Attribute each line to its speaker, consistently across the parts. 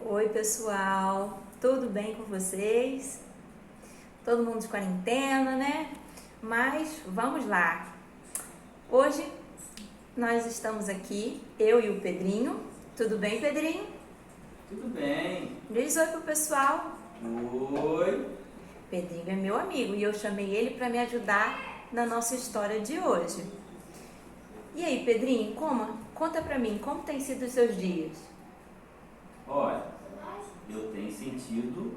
Speaker 1: Oi, pessoal, tudo bem com vocês? Todo mundo de quarentena, né? Mas vamos lá. Hoje nós estamos aqui, eu e o Pedrinho. Tudo bem, Pedrinho?
Speaker 2: Tudo bem.
Speaker 1: Diz oi pro pessoal.
Speaker 2: Oi.
Speaker 1: Pedrinho é meu amigo e eu chamei ele para me ajudar na nossa história de hoje. E aí, Pedrinho, conta pra mim, como tem sido os seus dias?
Speaker 2: Olha, eu tenho sentido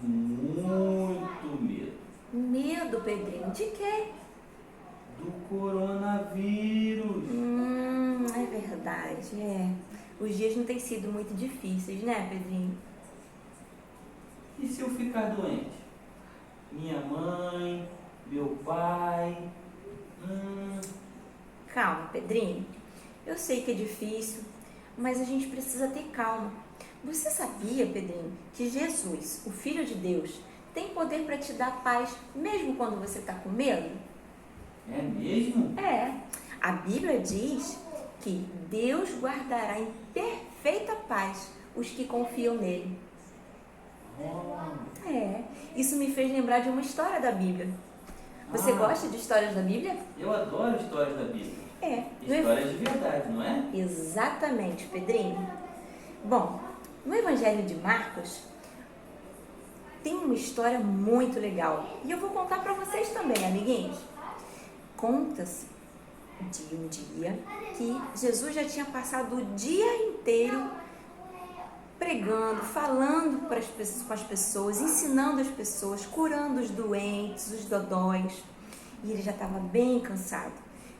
Speaker 2: muito medo
Speaker 1: Medo, Pedrinho, de quê?
Speaker 2: do coronavírus.
Speaker 1: É verdade, é. Os dias não têm sido muito difíceis, né, Pedrinho?
Speaker 2: E se eu ficar doente? Minha mãe, meu pai.
Speaker 1: Calma, Pedrinho. Eu sei que é difícil, mas a gente precisa ter calma. Você sabia, Pedrinho, que Jesus, o Filho de Deus, tem poder para te dar paz mesmo quando você está com medo?
Speaker 2: É mesmo?
Speaker 1: É. A Bíblia diz que Deus guardará em perfeita paz os que confiam nele.
Speaker 2: Oh,
Speaker 1: É. Isso me fez lembrar de uma história da Bíblia. Você gosta de histórias da Bíblia?
Speaker 2: eu adoro histórias da Bíblia.
Speaker 1: É.
Speaker 2: Histórias de verdade, não é?
Speaker 1: Exatamente, Pedrinho. Bom, no Evangelho de Marcos tem uma história muito legal e eu vou contar para vocês também, amiguinhos. Conta-se de um dia que Jesus já tinha passado o dia inteiro pregando, falando com as pessoas, ensinando as pessoas, curando os doentes, os dodóis, e ele já estava bem cansado.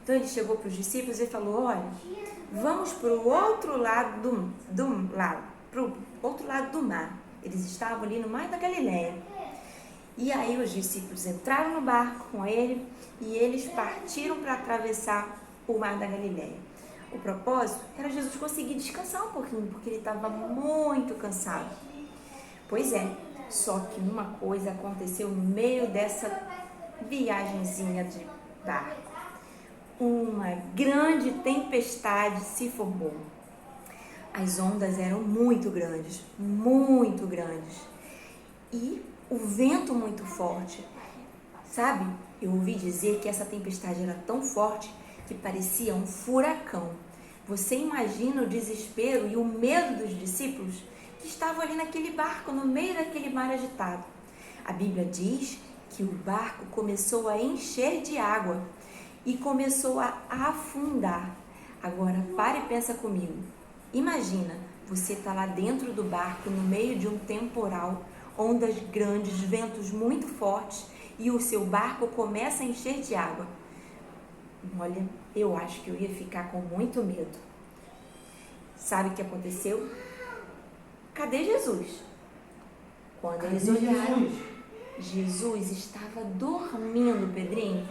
Speaker 1: Então ele chegou para os discípulos e falou: olha, vamos para o outro lado do mar. Eles estavam ali no mar da Galileia. E aí os discípulos entraram no barco com ele e eles partiram para atravessar o mar da Galileia. O propósito era Jesus conseguir descansar um pouquinho, porque ele estava muito cansado. Pois é, só que uma coisa aconteceu no meio dessa viagenzinha de barco. Uma grande tempestade se formou. As ondas eram muito grandes, e o vento muito forte. Sabe, eu ouvi dizer que essa tempestade era tão forte que parecia um furacão. Você imagina o desespero e o medo dos discípulos que estavam ali naquele barco, no meio daquele mar agitado. A Bíblia diz que o barco começou a encher de água e começou a afundar. Agora, pare e pensa comigo. Imagina, você está lá dentro do barco, no meio de um temporal, ondas grandes, ventos muito fortes, e o seu barco começa a encher de água. Olha, eu acho que eu ia ficar com muito medo. Sabe o que aconteceu? Cadê Jesus? Quando eles olharam, Jesus estava dormindo, Pedrinho.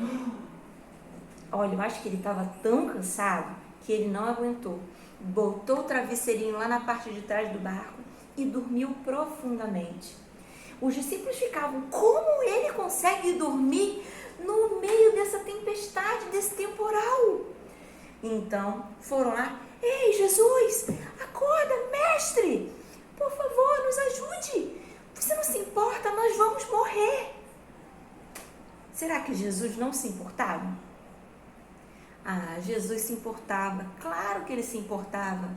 Speaker 1: Olha, eu acho que ele estava tão cansado que ele não aguentou. Botou o travesseirinho lá na parte de trás do barco e dormiu profundamente. Os discípulos ficavam: como ele consegue dormir no meio dessa tempestade, desse temporal? Então foram lá: ei, Jesus, acorda, mestre, por favor, nos ajude. Você não se importa, nós vamos morrer. Será que Jesus não se importava? Ah, Jesus se importava, claro que ele se importava.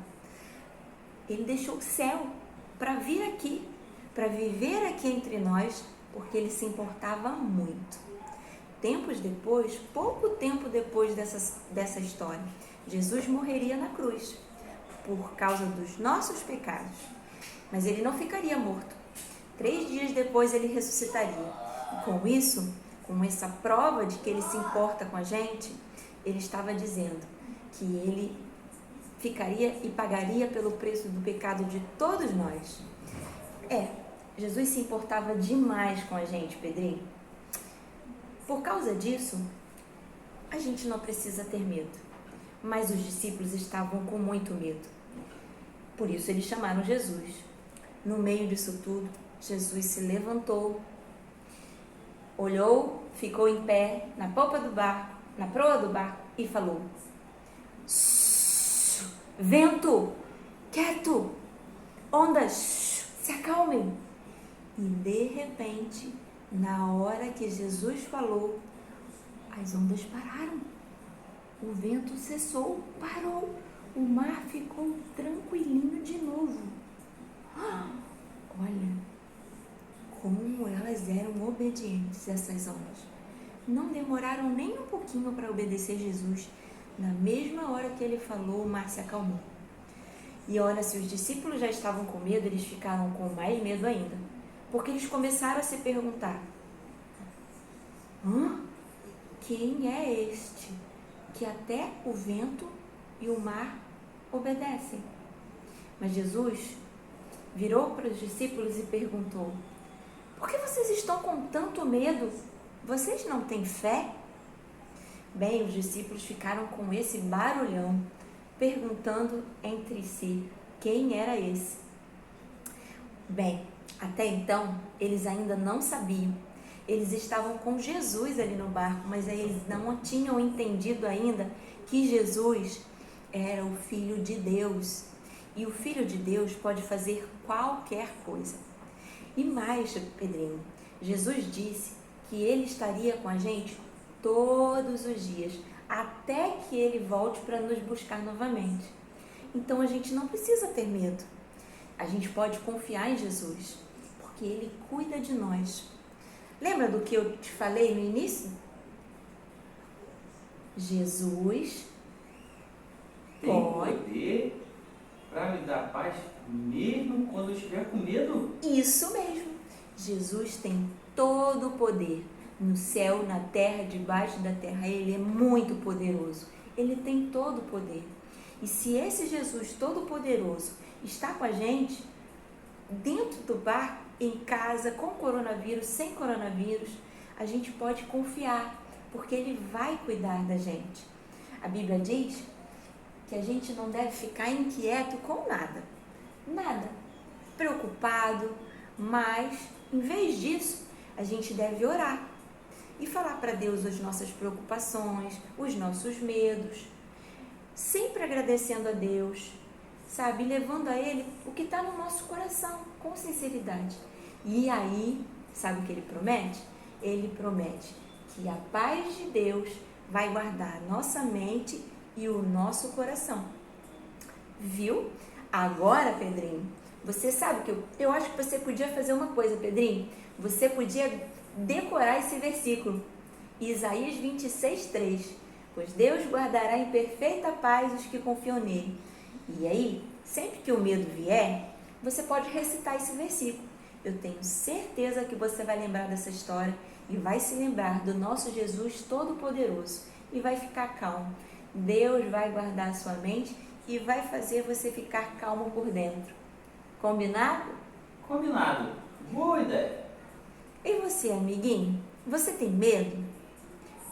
Speaker 1: Ele deixou o céu para vir aqui, para viver aqui entre nós, porque ele se importava muito. Tempos depois, pouco tempo depois dessa história, Jesus morreria na cruz por causa dos nossos pecados. Mas ele não ficaria morto. 3 dias depois ele ressuscitaria. E com isso, com essa prova de que ele se importa com a gente, ele estava dizendo que ele ficaria e pagaria pelo preço do pecado de todos nós. Jesus se importava demais com a gente, Pedrinho. Por causa disso, a gente não precisa ter medo. Mas os discípulos estavam com muito medo. Por isso eles chamaram Jesus. No meio disso tudo, Jesus se levantou, olhou, ficou em pé na popa do barco, na proa do barco e falou: vento, quieto, ondas, se acalmem. E de repente, na hora que Jesus falou, as ondas pararam. O vento cessou, parou. O mar ficou tranquilinho de novo. Olha como elas eram obedientes, essas ondas. Não demoraram nem um pouquinho para obedecer Jesus. Na mesma hora que ele falou, o mar se acalmou. E olha, se os discípulos já estavam com medo, eles ficaram com mais medo ainda. Porque eles começaram a se perguntar: quem é este que até o vento e o mar obedecem? Mas Jesus virou para os discípulos e perguntou: por que vocês estão com tanto medo? Vocês não têm fé? Bem, os discípulos ficaram com esse barulhão, perguntando entre si quem era esse. Bem, até então, eles ainda não sabiam. Eles estavam com Jesus ali no barco, mas eles não tinham entendido ainda que Jesus era o Filho de Deus. E o Filho de Deus pode fazer qualquer coisa. E mais, Pedrinho, Jesus disse que ele estaria com a gente todos os dias, até que ele volte para nos buscar novamente. Então a gente não precisa ter medo. A gente pode confiar em Jesus, porque ele cuida de nós. Lembra do que eu te falei no início? Jesus
Speaker 2: tem poder para me dar paz mesmo quando eu estiver com medo?
Speaker 1: Isso mesmo. Jesus tem todo o poder. No céu, na terra, debaixo da terra. Ele é muito poderoso. Ele tem todo o poder. E se esse Jesus todo-poderoso está com a gente, dentro do barco, em casa, com coronavírus, sem coronavírus, a gente pode confiar, porque ele vai cuidar da gente. A Bíblia diz que a gente não deve ficar inquieto com nada. Nada. Preocupado, mas, em vez disso, a gente deve orar e falar para Deus as nossas preocupações, os nossos medos, sempre agradecendo a Deus, sabe? Levando a Ele o que está no nosso coração, com sinceridade. E aí, sabe o que Ele promete? Ele promete que a paz de Deus vai guardar a nossa mente e o nosso coração. Viu? Agora, Pedrinho, você sabe que eu acho que você podia fazer uma coisa, Pedrinho. Você podia decorar esse versículo. Isaías 26:3. Pois Deus guardará em perfeita paz os que confiam nele. E aí, sempre que o medo vier, você pode recitar esse versículo. Eu tenho certeza que você vai lembrar dessa história e vai se lembrar do nosso Jesus Todo-Poderoso e vai ficar calmo. Deus vai guardar a sua mente e vai fazer você ficar calmo por dentro. Combinado?
Speaker 2: Combinado. Boa ideia.
Speaker 1: E você, amiguinho? Você tem medo?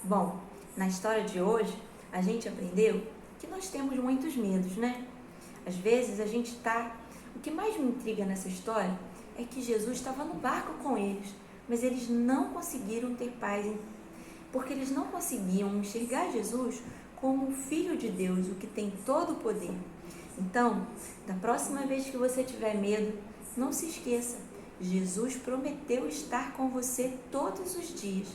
Speaker 1: Bom, na história de hoje, a gente aprendeu que nós temos muitos medos, né? Às vezes a gente O que mais me intriga nessa história é que Jesus estava no barco com eles, mas eles não conseguiram ter paz, porque eles não conseguiam enxergar Jesus como o Filho de Deus, o que tem todo o poder. Então, da próxima vez que você tiver medo, não se esqueça, Jesus prometeu estar com você todos os dias.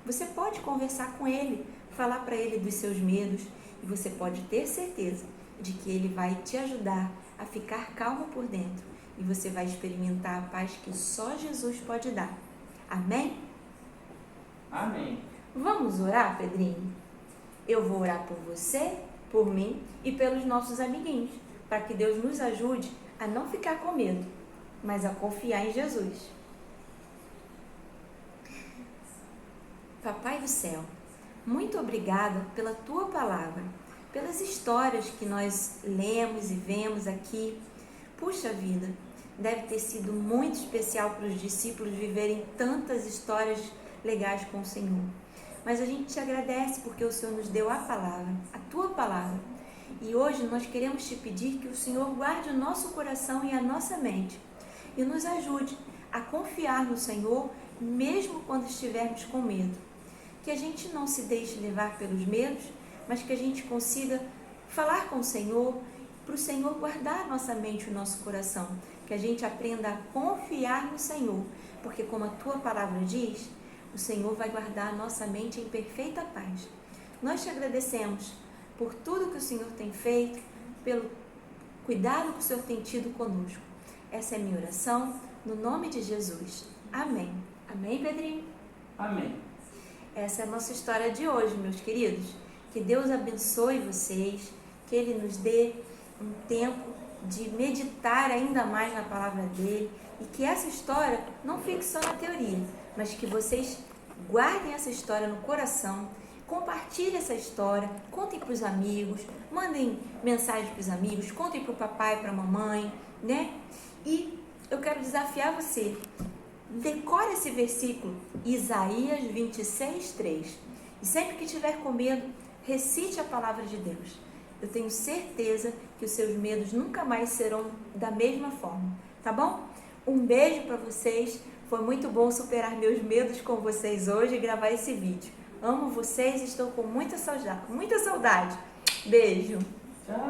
Speaker 1: Você pode conversar com Ele, falar para Ele dos seus medos, e você pode ter certeza de que Ele vai te ajudar a ficar calmo por dentro, e você vai experimentar a paz que só Jesus pode dar. Amém?
Speaker 2: Amém.
Speaker 1: Vamos orar, Pedrinho? Eu vou orar por você, por mim e pelos nossos amiguinhos, para que Deus nos ajude a não ficar com medo, mas a confiar em Jesus. Papai do céu, muito obrigada pela tua palavra, pelas histórias que nós lemos e vemos aqui. Puxa vida, deve ter sido muito especial para os discípulos viverem tantas histórias legais com o Senhor. Mas a gente te agradece porque o Senhor nos deu a palavra, a tua palavra. E hoje nós queremos te pedir que o Senhor guarde o nosso coração e a nossa mente e nos ajude a confiar no Senhor mesmo quando estivermos com medo. Que a gente não se deixe levar pelos medos, mas que a gente consiga falar com o Senhor, para o Senhor guardar a nossa mente e o nosso coração. Que que a gente aprenda a confiar no Senhor, porque como a tua palavra diz, o Senhor vai guardar a nossa mente em perfeita paz. Nós te agradecemos por tudo que o Senhor tem feito, pelo cuidado que o Senhor tem tido conosco. Essa é a minha oração, no nome de Jesus. Amém. Amém, Pedrinho?
Speaker 2: Amém.
Speaker 1: Essa é a nossa história de hoje, meus queridos. Que Deus abençoe vocês, que Ele nos dê um tempo de meditar ainda mais na palavra dEle e que essa história não fique só na teoria, mas que vocês guardem essa história no coração, compartilhem essa história, contem para os amigos, mandem mensagem para os amigos, contem para o papai, para a mamãe, né? E eu quero desafiar você, decore esse versículo, Isaías 26:3, e sempre que tiver com medo, recite a palavra de Deus. Eu tenho certeza que os seus medos nunca mais serão da mesma forma, tá bom? Um beijo para vocês, foi muito bom superar meus medos com vocês hoje e gravar esse vídeo. Amo vocês e estou com muita saudade. Beijo!
Speaker 2: Tchau!